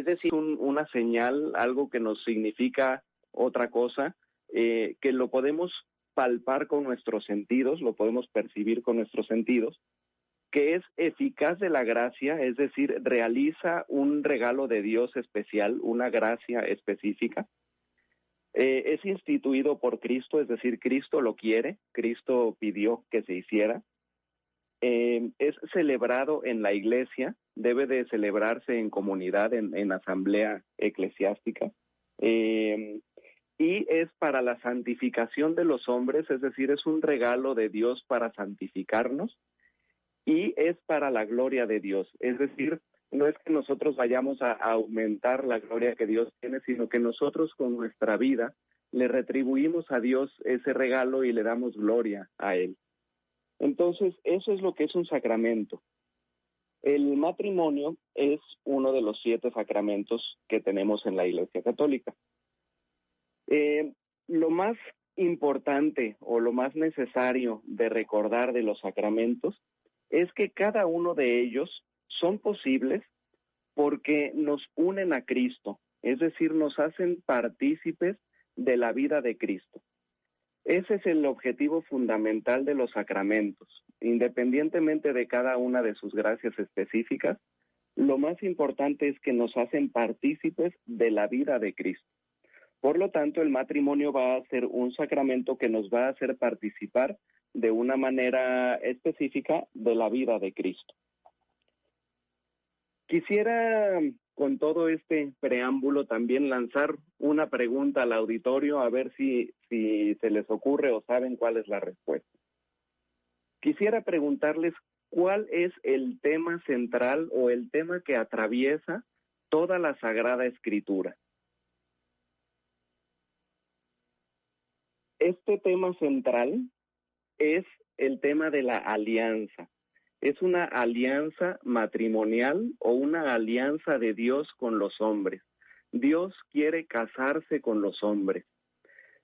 decir, una señal, algo que nos significa otra cosa, que lo podemos palpar con nuestros sentidos, lo podemos percibir con nuestros sentidos, que es eficaz de la gracia, es decir, realiza un regalo de Dios especial, una gracia específica. Es instituido por Cristo, es decir, Cristo lo quiere, Cristo pidió que se hiciera. Es celebrado en la iglesia, debe de celebrarse en comunidad, en asamblea eclesiástica, y es para la santificación de los hombres, es decir, es un regalo de Dios para santificarnos, y es para la gloria de Dios, es decir, no es que nosotros vayamos a aumentar la gloria que Dios tiene, sino que nosotros con nuestra vida le retribuimos a Dios ese regalo y le damos gloria a Él. Entonces, eso es lo que es un sacramento. El matrimonio es uno de los 7 sacramentos que tenemos en la Iglesia Católica. Lo más importante o lo más necesario de recordar de los sacramentos es que cada uno de ellos son posibles porque nos unen a Cristo, es decir, nos hacen partícipes de la vida de Cristo. Ese es el objetivo fundamental de los sacramentos. Independientemente de cada una de sus gracias específicas, lo más importante es que nos hacen partícipes de la vida de Cristo. Por lo tanto, el matrimonio va a ser un sacramento que nos va a hacer participar de una manera específica de la vida de Cristo. Quisiera, con todo este preámbulo, también lanzar una pregunta al auditorio, a ver si se les ocurre o saben cuál es la respuesta. Quisiera preguntarles cuál es el tema central o el tema que atraviesa toda la Sagrada Escritura. Este tema central es el tema de la alianza. Es una alianza matrimonial o una alianza de Dios con los hombres. Dios quiere casarse con los hombres.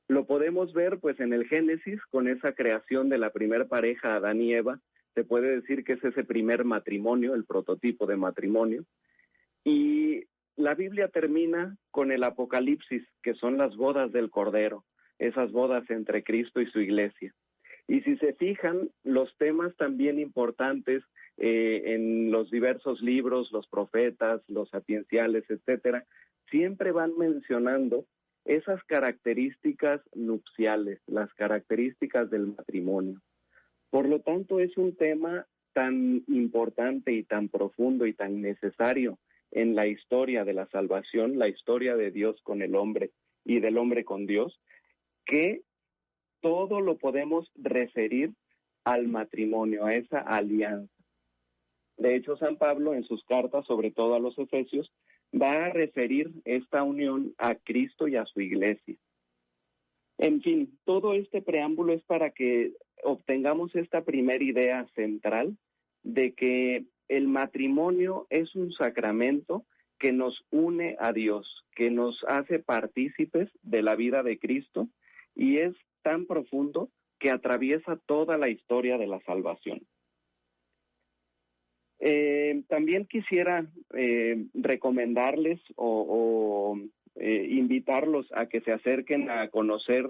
Lo podemos ver pues en el Génesis con esa creación de la primer pareja, Adán y Eva. Se puede decir que es ese primer matrimonio, el prototipo de matrimonio. Y la Biblia termina con el Apocalipsis, que son las bodas del Cordero, esas bodas entre Cristo y su iglesia. Y si se fijan, los temas también importantes en los diversos libros, los profetas, los sapienciales, etcétera, siempre van mencionando esas características nupciales, las características del matrimonio. Por lo tanto, es un tema tan importante y tan profundo y tan necesario en la historia de la salvación, la historia de Dios con el hombre y del hombre con Dios, que todo lo podemos referir al matrimonio, a esa alianza. De hecho, San Pablo en sus cartas, sobre todo a los Efesios, va a referir esta unión a Cristo y a su iglesia. En fin, todo este preámbulo es para que obtengamos esta primera idea central de que el matrimonio es un sacramento que nos une a Dios, que nos hace partícipes de la vida de Cristo y es tan profundo que atraviesa toda la historia de la salvación. También quisiera recomendarles o invitarlos a que se acerquen a conocer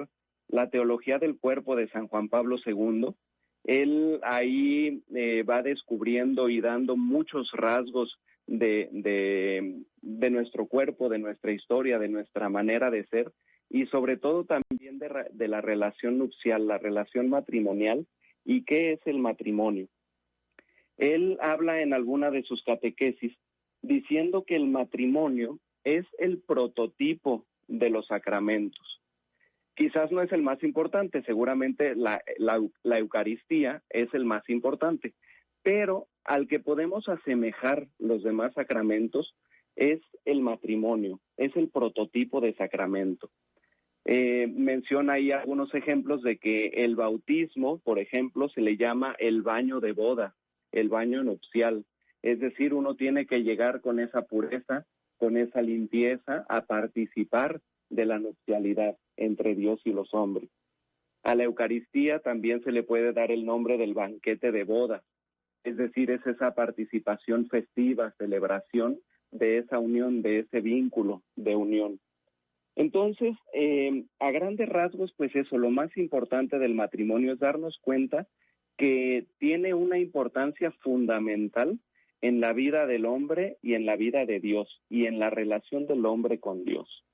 la teología del cuerpo de San Juan Pablo II. Él ahí va descubriendo y dando muchos rasgos de nuestro cuerpo, de nuestra historia, de nuestra manera de ser, y sobre todo también de la relación nupcial, la relación matrimonial, y qué es el matrimonio. Él habla en alguna de sus catequesis diciendo que el matrimonio es el prototipo de los sacramentos. Quizás no es el más importante, seguramente la Eucaristía es el más importante, pero al que podemos asemejar los demás sacramentos es el matrimonio, es el prototipo de sacramento. Menciona ahí algunos ejemplos de que el bautismo, por ejemplo, se le llama el baño de boda, el baño nupcial. Es decir, uno tiene que llegar con esa pureza, con esa limpieza, a participar de la nupcialidad entre Dios y los hombres. A la Eucaristía también se le puede dar el nombre del banquete de boda. Es decir, es esa participación festiva, celebración de esa unión, de ese vínculo de unión. Entonces, a grandes rasgos, pues eso, lo más importante del matrimonio es darnos cuenta que tiene una importancia fundamental en la vida del hombre y en la vida de Dios y en la relación del hombre con Dios.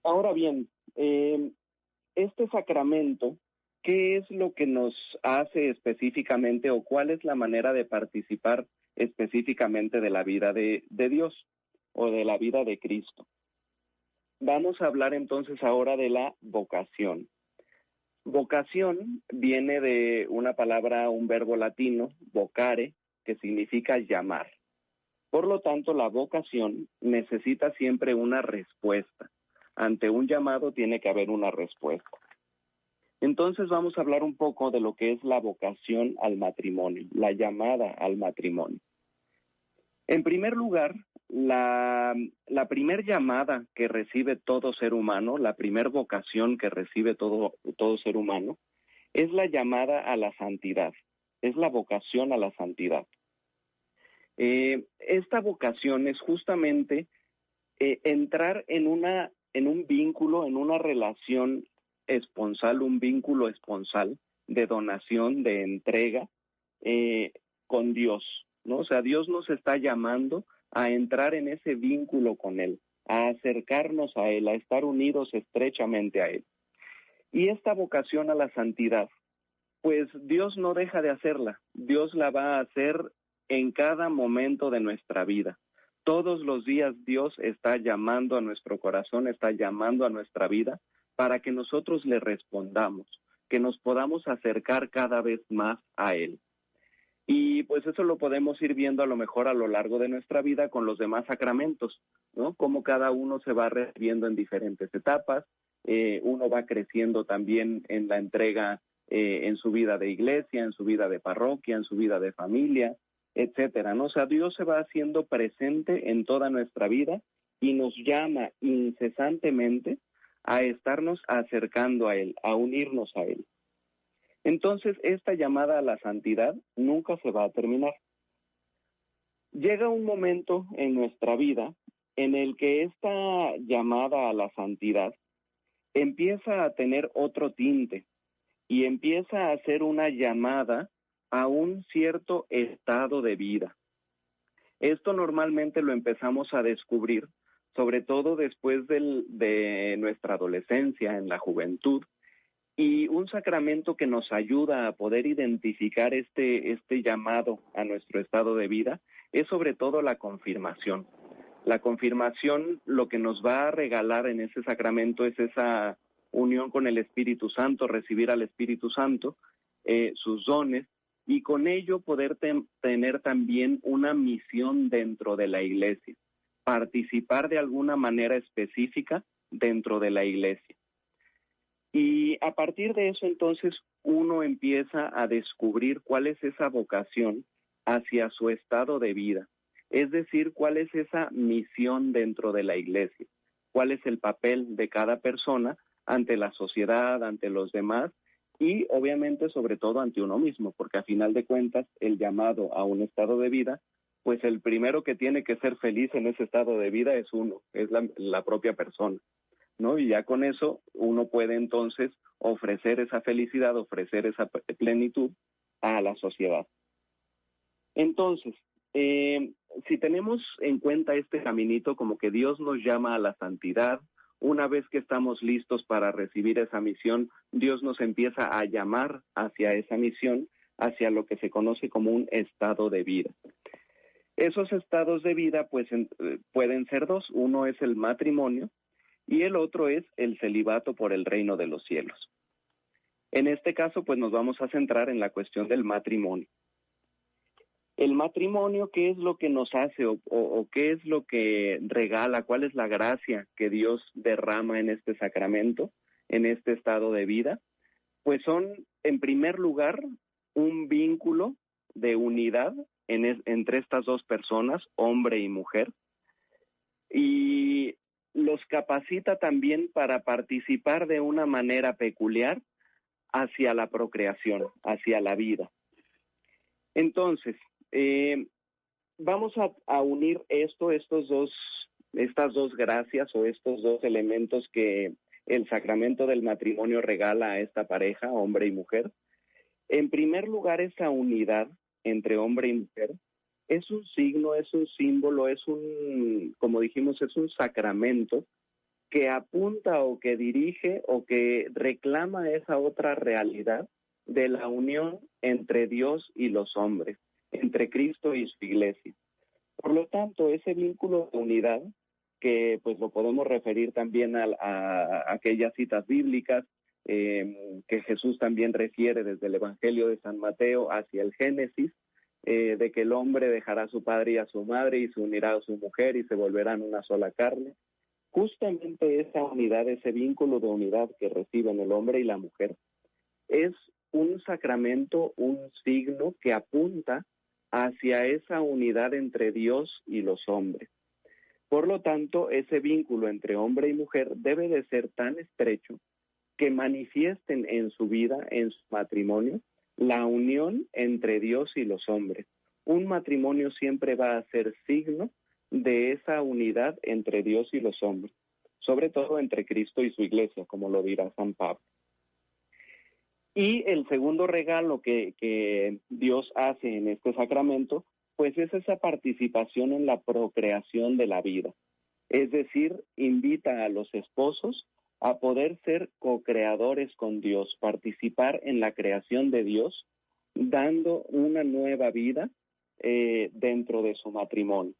Ahora bien, este sacramento, ¿qué es lo que nos hace específicamente o cuál es la manera de participar específicamente de la vida de Dios o de la vida de Cristo? Vamos a hablar entonces ahora de la vocación. Vocación viene de una palabra, un verbo latino, vocare, que significa llamar. Por lo tanto, la vocación necesita siempre una respuesta. Ante un llamado tiene que haber una respuesta. Entonces vamos a hablar un poco de lo que es la vocación al matrimonio, la llamada al matrimonio. En primer lugar, la primer llamada que recibe todo ser humano, la primer vocación que recibe todo ser humano, es la llamada a la santidad, es la vocación a la santidad. Esta vocación es justamente entrar en un vínculo, en una relación esponsal, un vínculo esponsal de donación, de entrega con Dios, ¿no? O sea, Dios nos está llamando a entrar en ese vínculo con Él, a acercarnos a Él, a estar unidos estrechamente a Él. Y esta vocación a la santidad, pues Dios no deja de hacerla, Dios la va a hacer en cada momento de nuestra vida. Todos los días Dios está llamando a nuestro corazón, está llamando a nuestra vida para que nosotros le respondamos, que nos podamos acercar cada vez más a Él. Y pues eso lo podemos ir viendo a lo mejor a lo largo de nuestra vida con los demás sacramentos, ¿no? Cómo cada uno se va recibiendo en diferentes etapas, uno va creciendo también en la entrega en su vida de iglesia, en su vida de parroquia, en su vida de familia, etcétera, ¿no? O sea, Dios se va haciendo presente en toda nuestra vida y nos llama incesantemente a estarnos acercando a Él, a unirnos a Él. Entonces, esta llamada a la santidad nunca se va a terminar. Llega un momento en nuestra vida en el que esta llamada a la santidad empieza a tener otro tinte y empieza a ser una llamada a un cierto estado de vida. Esto normalmente lo empezamos a descubrir, sobre todo después de nuestra adolescencia, en la juventud, y un sacramento que nos ayuda a poder identificar este llamado a nuestro estado de vida es sobre todo la confirmación. La confirmación lo que nos va a regalar en ese sacramento es esa unión con el Espíritu Santo, recibir al Espíritu Santo, sus dones, y con ello poder tener también una misión dentro de la iglesia, participar de alguna manera específica dentro de la iglesia. Y a partir de eso, entonces, uno empieza a descubrir cuál es esa vocación hacia su estado de vida. Es decir, cuál es esa misión dentro de la iglesia, cuál es el papel de cada persona ante la sociedad, ante los demás y obviamente sobre todo ante uno mismo, porque a final de cuentas el llamado a un estado de vida, pues el primero que tiene que ser feliz en ese estado de vida es uno, es la propia persona, ¿no? Y ya con eso uno puede entonces ofrecer esa felicidad, ofrecer esa plenitud a la sociedad. Entonces, si tenemos en cuenta este caminito como que Dios nos llama a la santidad, una vez que estamos listos para recibir esa misión, Dios nos empieza a llamar hacia esa misión, hacia lo que se conoce como un estado de vida. Esos estados de vida pues pueden ser dos, uno es el matrimonio y el otro es el celibato por el reino de los cielos. En este caso pues nos vamos a centrar en la cuestión del matrimonio. El matrimonio, ¿qué es lo que nos hace o qué es lo que regala? ¿Cuál es la gracia que Dios derrama en este sacramento, en este estado de vida? Pues son, en primer lugar, un vínculo de unidad entre estas dos personas, hombre y mujer, y los capacita también para participar de una manera peculiar hacia la procreación, hacia la vida. Entonces, vamos a unir estas dos gracias o estos dos elementos que el sacramento del matrimonio regala a esta pareja, hombre y mujer. En primer lugar, esa unidad entre hombre y mujer es un signo, es un símbolo, como dijimos, es un sacramento que apunta o que dirige o que reclama esa otra realidad de la unión entre Dios y los hombres, entre Cristo y su iglesia. Por lo tanto, ese vínculo de unidad, que pues lo podemos referir también a aquellas citas bíblicas que Jesús también refiere desde el Evangelio de San Mateo hacia el Génesis, de que el hombre dejará a su padre y a su madre y se unirá a su mujer y se volverán una sola carne. Justamente esa unidad, ese vínculo de unidad que reciben el hombre y la mujer, es un sacramento, un signo que apunta hacia esa unidad entre Dios y los hombres. Por lo tanto, ese vínculo entre hombre y mujer debe de ser tan estrecho que manifiesten en su vida, en su matrimonio, la unión entre Dios y los hombres. Un matrimonio siempre va a ser signo de esa unidad entre Dios y los hombres, sobre todo entre Cristo y su iglesia, como lo dirá San Pablo. Y el segundo regalo que Dios hace en este sacramento, pues es esa participación en la procreación de la vida. Es decir, invita a los esposos a poder ser co-creadores con Dios, participar en la creación de Dios, dando una nueva vida dentro de su matrimonio.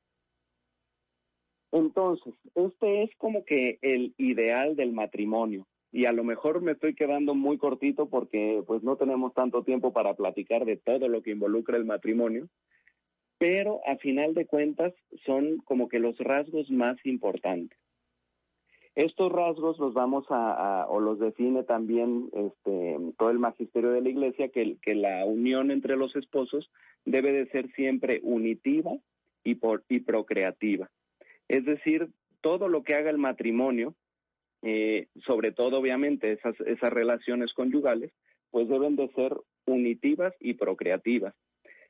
Entonces, este es como que el ideal del matrimonio. Y a lo mejor me estoy quedando muy cortito porque pues no tenemos tanto tiempo para platicar de todo lo que involucra el matrimonio, pero a final de cuentas son como que los rasgos más importantes. Estos rasgos los vamos o los define también todo el magisterio de la Iglesia, que la unión entre los esposos debe de ser siempre unitiva y procreativa. Es decir, todo lo que haga el matrimonio, sobre todo obviamente esas relaciones conyugales, pues deben de ser unitivas y procreativas.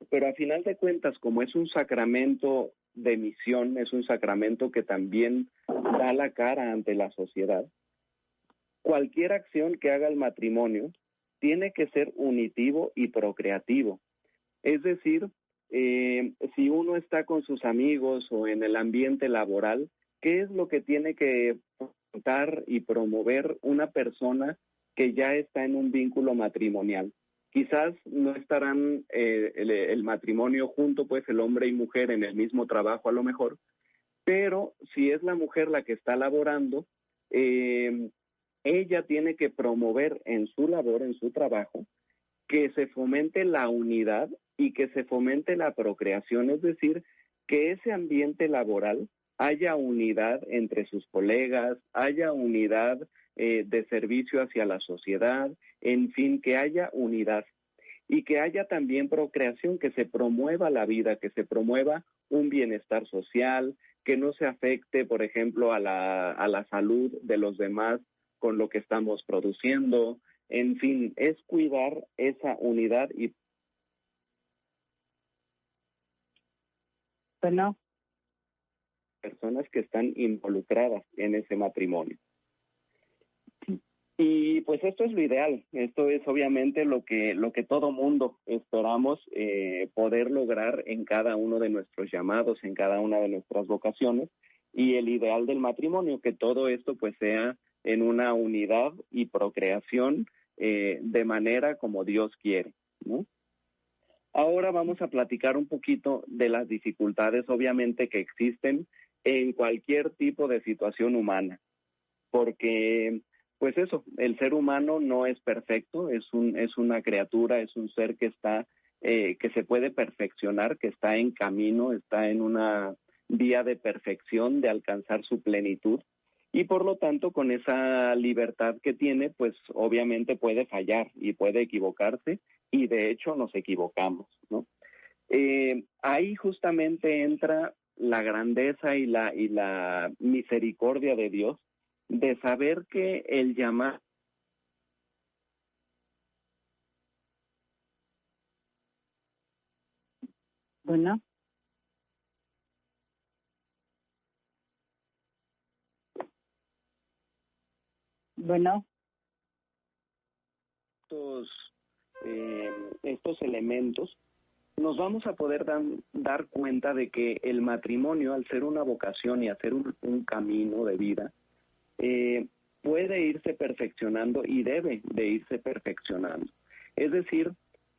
Pero a final de cuentas, como es un sacramento de misión, es un sacramento que también da la cara ante la sociedad, cualquier acción que haga el matrimonio tiene que ser unitivo y procreativo. Es decir, si uno está con sus amigos o en el ambiente laboral, ¿qué es lo que tiene que fomentar y promover una persona que ya está en un vínculo matrimonial? Quizás no estarán el matrimonio junto, pues el hombre y mujer en el mismo trabajo a lo mejor, pero si es la mujer la que está laborando, ella tiene que promover en su labor, en su trabajo, que se fomente la unidad y que se fomente la procreación, es decir, que ese ambiente laboral haya unidad entre sus colegas, haya unidad de servicio hacia la sociedad, en fin, que haya unidad y que haya también procreación, que se promueva la vida, que se promueva un bienestar social, que no se afecte, por ejemplo, a la salud de los demás con lo que estamos produciendo. En fin, es cuidar esa unidad y personas que están involucradas en ese matrimonio. Y pues esto es lo ideal, esto es obviamente lo que todo mundo esperamos poder lograr en cada uno de nuestros llamados, en cada una de nuestras vocaciones, y el ideal del matrimonio, que todo esto pues sea en una unidad y procreación de manera como Dios quiere, ¿no? Ahora vamos a platicar un poquito de las dificultades obviamente que existen en cualquier tipo de situación humana, porque pues eso, el ser humano no es perfecto, es una criatura, es un ser que está, que se puede perfeccionar, que está en camino, está en una vía de perfección, de alcanzar su plenitud, y por lo tanto, con esa libertad que tiene, pues obviamente puede fallar y puede equivocarse, y de hecho nos equivocamos, ¿no? Ahí justamente entra la grandeza y la misericordia de Dios, de saber que el llamar Bueno. Bueno, estos elementos, nos vamos a poder dar cuenta de que el matrimonio, al ser una vocación y hacer un camino de vida, puede irse perfeccionando y debe de irse perfeccionando. Es decir,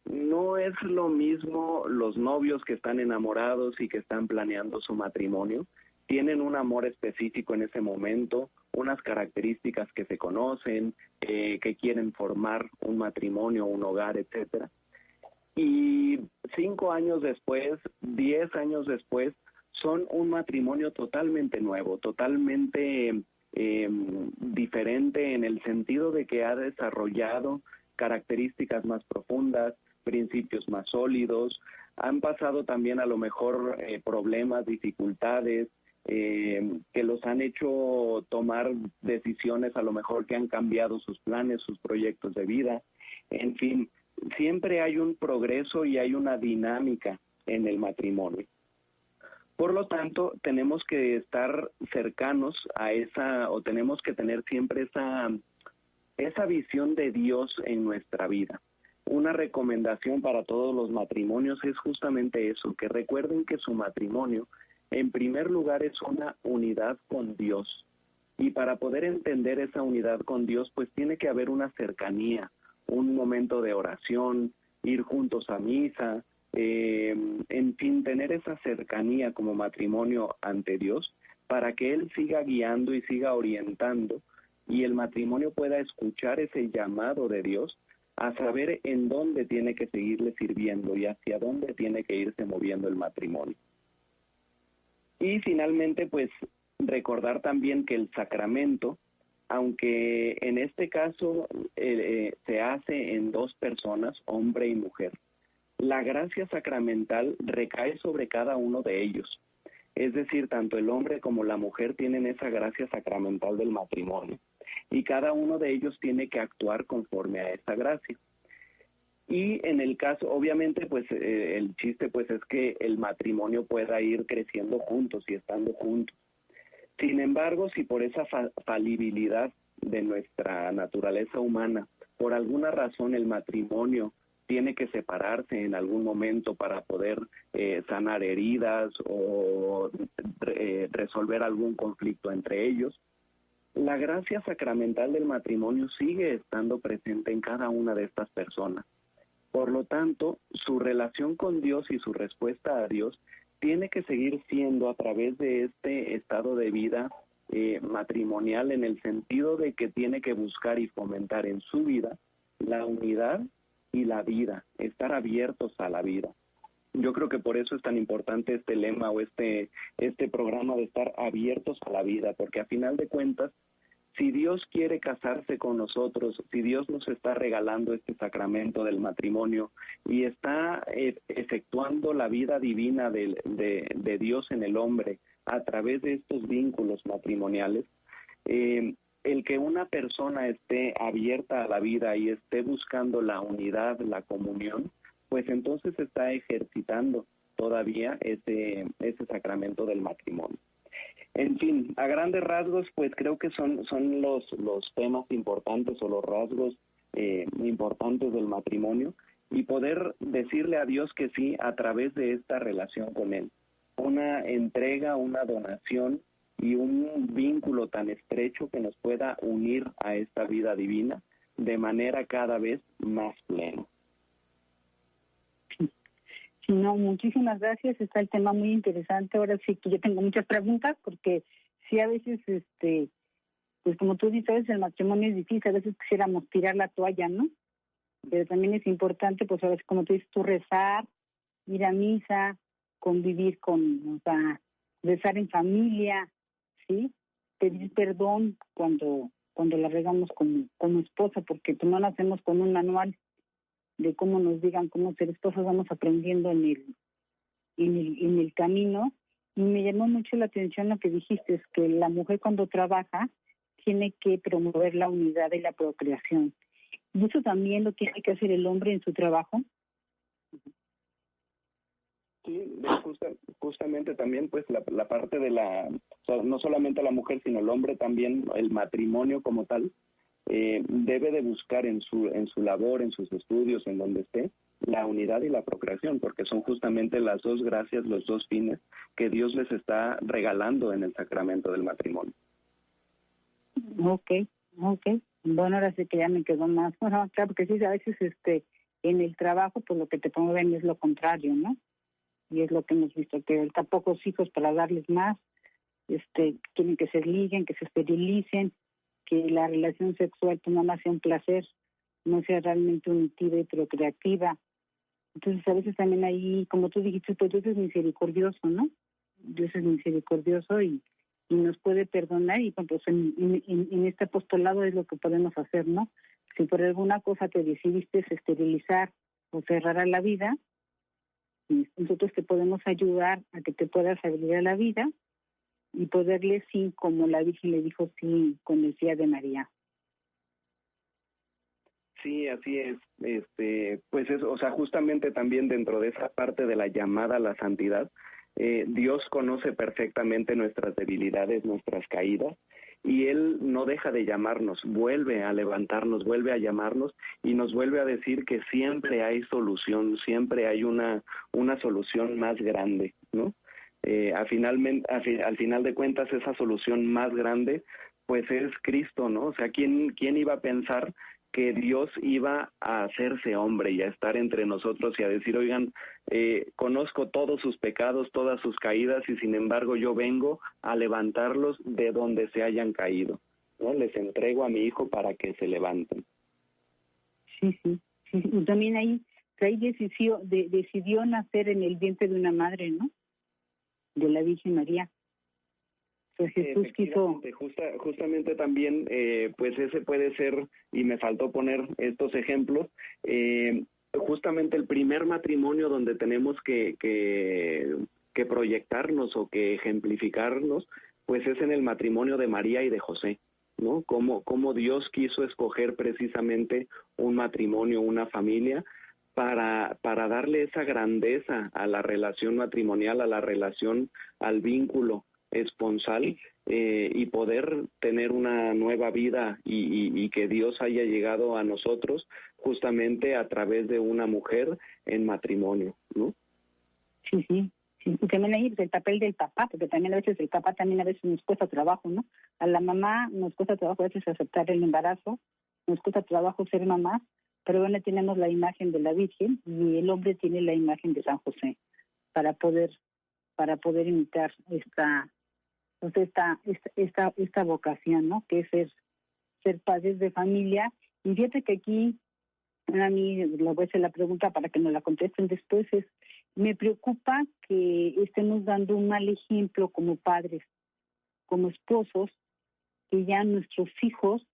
no es lo mismo los novios que están enamorados y que están planeando su matrimonio. Tienen un amor específico en ese momento, unas características que se conocen, que quieren formar un matrimonio, un hogar, etcétera. Y 5 años después, 10 años después, son un matrimonio totalmente nuevo, totalmente diferente en el sentido de que ha desarrollado características más profundas, principios más sólidos, han pasado también a lo mejor problemas, dificultades, que los han hecho tomar decisiones a lo mejor que han cambiado sus planes, sus proyectos de vida, en fin, siempre hay un progreso y hay una dinámica en el matrimonio. Por lo tanto, tenemos que estar cercanos a o tenemos que tener siempre esa visión de Dios en nuestra vida. Una recomendación para todos los matrimonios es justamente eso, que recuerden que su matrimonio, en primer lugar, es una unidad con Dios. Y para poder entender esa unidad con Dios, pues tiene que haber una cercanía, un momento de oración, ir juntos a misa, en fin, tener esa cercanía como matrimonio ante Dios para que Él siga guiando y siga orientando y el matrimonio pueda escuchar ese llamado de Dios a saber en dónde tiene que seguirle sirviendo y hacia dónde tiene que irse moviendo el matrimonio. Y finalmente, pues, recordar también que el sacramento, aunque en este caso se hace en 2 personas, hombre y mujer, la gracia sacramental recae sobre cada uno de ellos. Es decir, tanto el hombre como la mujer tienen esa gracia sacramental del matrimonio y cada uno de ellos tiene que actuar conforme a esa gracia. Y en el caso, obviamente, pues el chiste pues es que el matrimonio pueda ir creciendo juntos y estando juntos. Sin embargo, si por esa falibilidad de nuestra naturaleza humana, por alguna razón el matrimonio tiene que separarse en algún momento para poder sanar heridas o resolver algún conflicto entre ellos, la gracia sacramental del matrimonio sigue estando presente en cada una de estas personas. Por lo tanto, su relación con Dios y su respuesta a Dios tiene que seguir siendo a través de este estado de vida matrimonial, en el sentido de que tiene que buscar y fomentar en su vida la unidad y la vida, estar abiertos a la vida. Yo creo que por eso es tan importante este lema o este programa de estar abiertos a la vida, porque a final de cuentas, si Dios quiere casarse con nosotros, si Dios nos está regalando este sacramento del matrimonio y está efectuando la vida divina de Dios en el hombre a través de estos vínculos matrimoniales, el que una persona esté abierta a la vida y esté buscando la unidad, la comunión, pues entonces está ejercitando todavía ese sacramento del matrimonio. En fin, a grandes rasgos, pues creo que son los temas importantes o los rasgos importantes del matrimonio y poder decirle a Dios que sí a través de esta relación con Él. Una entrega, una donación y un vínculo tan estrecho que nos pueda unir a esta vida divina de manera cada vez más plena. Sí, no, muchísimas gracias. Está el tema muy interesante. Ahora sí que yo tengo muchas preguntas porque sí a veces, pues como tú dices, el matrimonio es difícil. A veces quisiéramos tirar la toalla, ¿no? Pero también es importante, pues a veces, como tú dices, tú rezar, ir a misa, convivir o sea, rezar en familia, ¿sí? Pedir perdón cuando la regamos como esposa, porque pues no nacemos con un manual de cómo nos digan cómo ser esposas, vamos aprendiendo en el camino. Y me llamó mucho la atención lo que dijiste, es que la mujer cuando trabaja tiene que promover la unidad y la procreación. Y eso también lo tiene que hacer el hombre en su trabajo. Sí, justamente también pues la parte de o sea, no solamente la mujer, sino el hombre también, el matrimonio como tal, debe de buscar en su labor, en sus estudios, en donde esté, la unidad y la procreación, porque son justamente las dos gracias, los dos fines que Dios les está regalando en el sacramento del matrimonio. Ok. Bueno, ahora sí que ya me quedó más. Bueno, claro, porque sí, a veces en el trabajo, pues lo que te promueven es lo contrario, ¿no? Y es lo que hemos visto, que ahorita pocos hijos para darles más, quieren que se liguen, que se esterilicen, que la relación sexual pues nada más sea un placer, no sea realmente unitiva y procreativa. Entonces a veces también ahí, como tú dijiste, pues Dios es misericordioso, ¿no? Dios es misericordioso y nos puede perdonar, y pues en este apostolado es lo que podemos hacer, ¿no? Si por alguna cosa te decidiste esterilizar o cerrar a la vida, nosotros te podemos ayudar a que te puedas abrir a la vida y poderle sí, como la Virgen le dijo sí con el sí de María. Sí, así es. Pues eso, o sea, justamente también dentro de esa parte de la llamada a la santidad, Dios conoce perfectamente nuestras debilidades, nuestras caídas, y Él no deja de llamarnos, vuelve a levantarnos, vuelve a llamarnos y nos vuelve a decir que siempre hay solución, siempre hay una solución más grande, ¿no? Al final de cuentas, esa solución más grande, pues es Cristo, ¿no? O sea, ¿quién iba a pensar que Dios iba a hacerse hombre y a estar entre nosotros y a decir, oigan, conozco todos sus pecados, todas sus caídas, y sin embargo yo vengo a levantarlos de donde se hayan caído, ¿no? Les entrego a mi hijo para que se levanten. Sí. Y también ahí decidió nacer en el vientre de una madre, ¿no? De la Virgen María. Jesús quiso... Justamente también, pues ese puede ser, y me faltó poner estos ejemplos, justamente el primer matrimonio donde tenemos que proyectarnos o que ejemplificarnos, pues es en el matrimonio de María y de José, ¿no? Cómo Dios quiso escoger precisamente un matrimonio, una familia, para darle esa grandeza a la relación matrimonial, a la relación, al vínculo esponsal, y poder tener una nueva vida y que Dios haya llegado a nosotros justamente a través de una mujer en matrimonio, ¿no? Sí. Y también ahí el papel del papá, porque también a veces el papá también a veces nos cuesta trabajo, ¿no? A la mamá nos cuesta trabajo a veces aceptar el embarazo, nos cuesta trabajo ser mamá, pero bueno, tenemos la imagen de la Virgen y el hombre tiene la imagen de San José para poder imitar esta vocación, ¿no? Que es ser padres de familia. Y fíjate que aquí a mí le voy a hacer la pregunta para que nos la contesten después, me preocupa que estemos dando un mal ejemplo como padres, como esposos, que ya nuestros hijos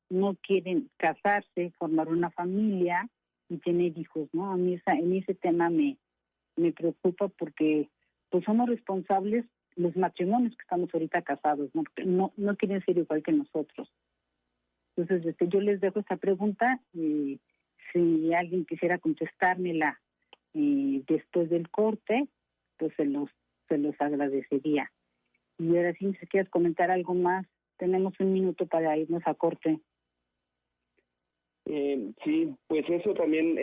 no quieren casarse, formar una familia y tener hijos, ¿no? A mí en ese tema me preocupa, porque pues somos responsables los matrimonios que estamos ahorita casados, no quieren ser igual que nosotros. Entonces, yo les dejo esta pregunta, y si alguien quisiera contestármela después del corte, pues se los agradecería. Y ahora sí, si quieres comentar algo más, tenemos un minuto para irnos a corte. Sí, pues eso también,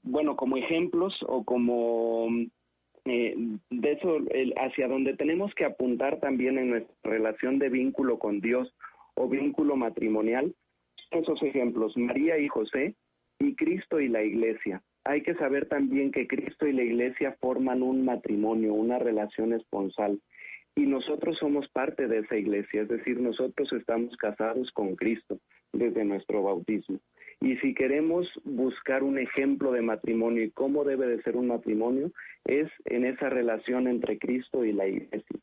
bueno, como ejemplos o como de eso, hacia donde tenemos que apuntar también en nuestra relación de vínculo con Dios o vínculo matrimonial, esos ejemplos, María y José, y Cristo y la Iglesia. Hay que saber también que Cristo y la Iglesia forman un matrimonio, una relación esponsal, y nosotros somos parte de esa iglesia, es decir, nosotros estamos casados con Cristo desde nuestro bautismo. Y si queremos buscar un ejemplo de matrimonio y cómo debe de ser un matrimonio, es en esa relación entre Cristo y la Iglesia.